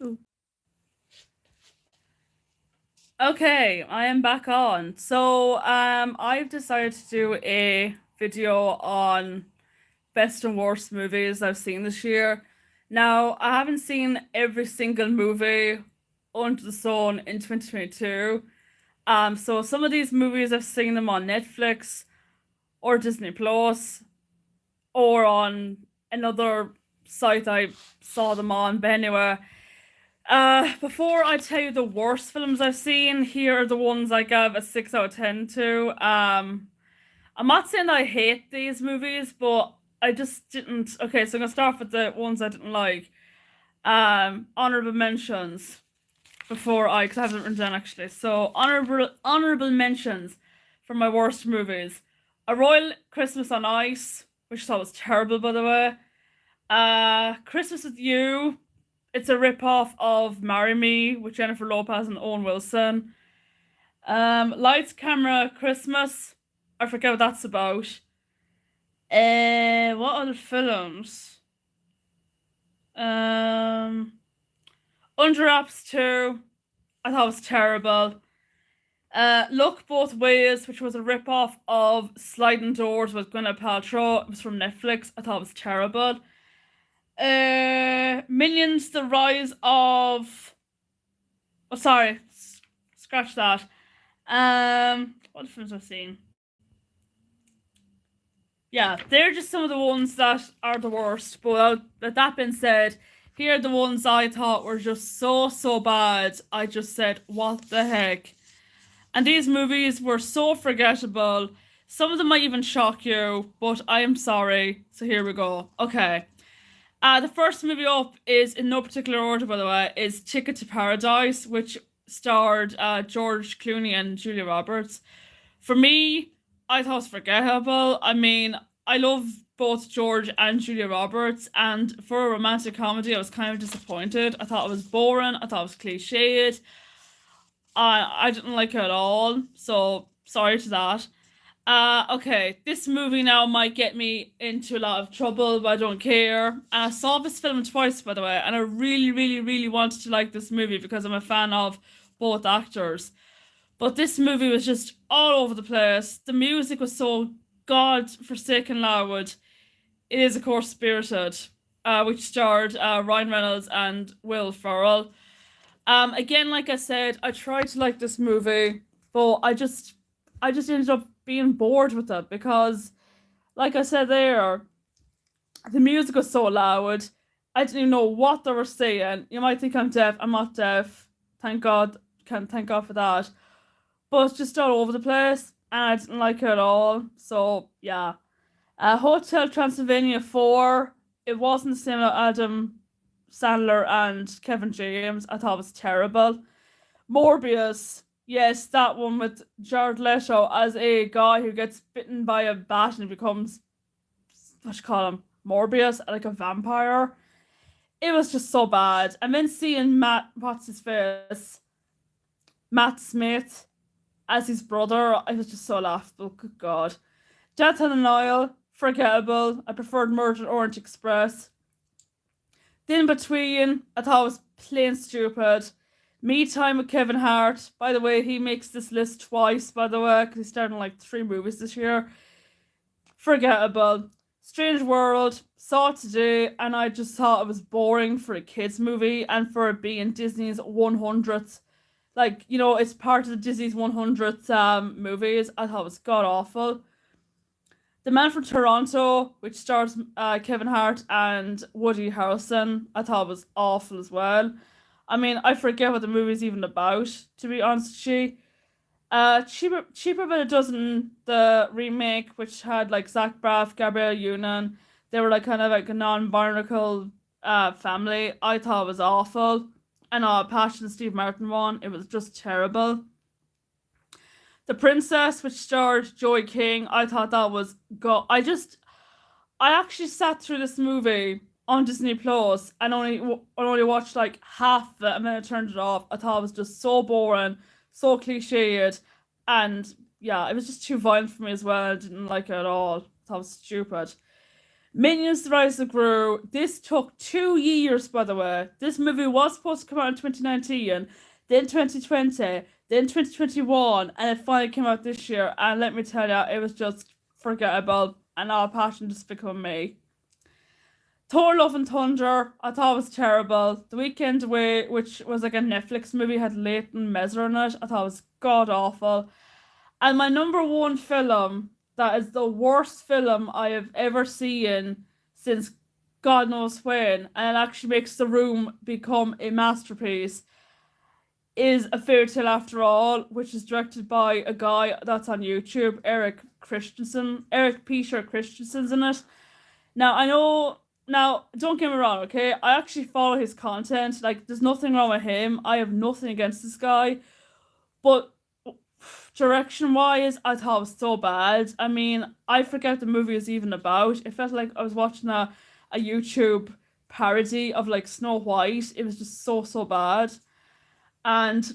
Ooh. Okay, I am back on. I've decided to do a video on best and worst movies I've seen this year. Now, I haven't seen every single movie under the sun in 2022. So some of these movies I've seen them on Netflix or Disney Plus or on another site I saw them on. But anyway, before I tell you the worst films I've seen, here are the ones I gave a 6 out of 10 to. I'm not saying that I hate these movies, but I just didn't. Okay, so I'm gonna start with the ones I didn't like. Honorable mentions because I haven't written down actually. So honorable mentions for my worst movies. A Royal Christmas on Ice, which I thought was terrible by the way. Christmas with You. It's a rip-off of Marry Me with Jennifer Lopez and Owen Wilson. Lights, Camera, Christmas. I forget what that's about. What other films? Um, Under Wraps 2. I thought it was terrible. Look Both Ways, which was a rip-off of Sliding Doors with Gwyneth Paltrow. It was from Netflix. I thought it was terrible. Minions: The Rise of. Oh, sorry, scratch that. What films I've seen? Yeah, they're just some of the ones that are the worst. But with that being said, here are the ones I thought were just so bad. I just said, what the heck? And these movies were so forgettable. Some of them might even shock you, but I am sorry. So here we go. Okay. The first movie up is in no particular order, by the way, is Ticket to Paradise, which starred George Clooney and Julia Roberts. For me, I thought it was forgettable. I mean, I love both George and Julia Roberts, and for a romantic comedy, I was kind of disappointed. I thought it was boring. I thought it was cliched. I didn't like it at all. So sorry to that. Okay, this movie now might get me into a lot of trouble, but I don't care. I saw this film twice, by the way, and I really wanted to like this movie because I'm a fan of both actors. But this movie was just all over the place. The music was so god-forsaken loud. It is, of course, Spirited, which starred Ryan Reynolds and Will Ferrell. Again, like I said, I tried to like this movie, but I just ended up being bored with it because, like I said there, the music was so loud. I didn't even know what they were saying. You might think I'm deaf. I'm not deaf. Thank God. Can thank God for that. But it's just all over the place, and I didn't like it at all. So yeah, Hotel Transylvania 4. It wasn't the same as Adam Sandler and Kevin James. I thought it was terrible. Morbius. Yes, that one with Jared Leto as a guy who gets bitten by a bat and becomes, what you call him, Morbius, like a vampire. It was just so bad. And then seeing what's his face, Matt Smith as his brother, I was just so laughable. Good God. Death on the Nile, forgettable. I preferred Murder on Orient Express. Then in between, I thought it was plain stupid. Me Time with Kevin Hart. By the way, he makes this list twice, by the way, because he's starting like 3 movies this year. Forgettable. Strange World, saw it today, and I just thought it was boring for a kids' movie and for it being Disney's 100th. Like, it's part of the Disney's 100th movies. I thought it was god awful. The Man from Toronto, which stars Kevin Hart and Woody Harrelson, I thought was awful as well. I mean, I forget what the movie's even about, to be honest with you. Cheaper by the Dozen, the remake, which had like Zach Braff, Gabrielle Union. They were like kind of like a non-barnacle family. I thought it was awful. And Passion Steve Martin one, it was just terrible. The Princess, which starred Joey King, I thought that was I actually sat through this movie on Disney Plus and only watched like half of it and then I turned it off. I thought it was just so boring, so cliched, and yeah, it was just too violent for me as well. I didn't like it at all. I thought it was stupid. Minions: The Rise of Gru. This took 2 years, by the way. This movie was supposed to come out in 2019, then 2020, then 2021, and it finally came out this year. And let me tell you, it was just forgettable, and all passion just become me. Thor: Love and Thunder, I thought it was terrible. The Weekend Away, which was like a Netflix movie, had Leighton Measure in it. I thought it was god awful. And my number one film, that is the worst film I have ever seen since God knows when, and it actually makes The Room become a masterpiece, is A Fairy Tale After All, which is directed by a guy that's on YouTube, Eric Christensen. Eric Peter Christensen's in it. Now, I know, now, don't get me wrong, okay? I actually follow his content. Like, there's nothing wrong with him. I have nothing against this guy. But direction wise, I thought it was so bad. I mean, I forget the movie was even about. It felt like I was watching a YouTube parody of like Snow White. It was just so bad. And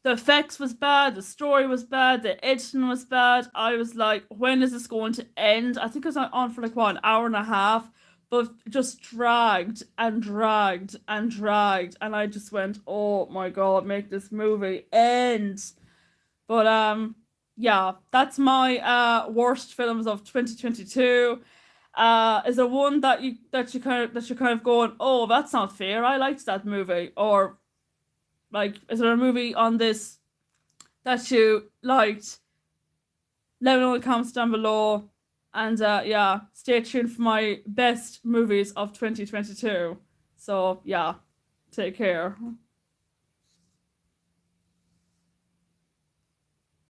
the effects was bad, the story was bad, the editing was bad. I was like, when is this going to end? I think it was on for like what, an hour and a half, but just dragged and dragged and dragged. And I just went, oh my god, make this movie end. But yeah, that's my worst films of 2022. Is there one that you're kind of going, oh, that's not fair. I liked that movie. Or like, is there a movie on this that you liked? Let me know in the comments down below. And yeah, stay tuned for my best movies of 2022. So yeah, take care.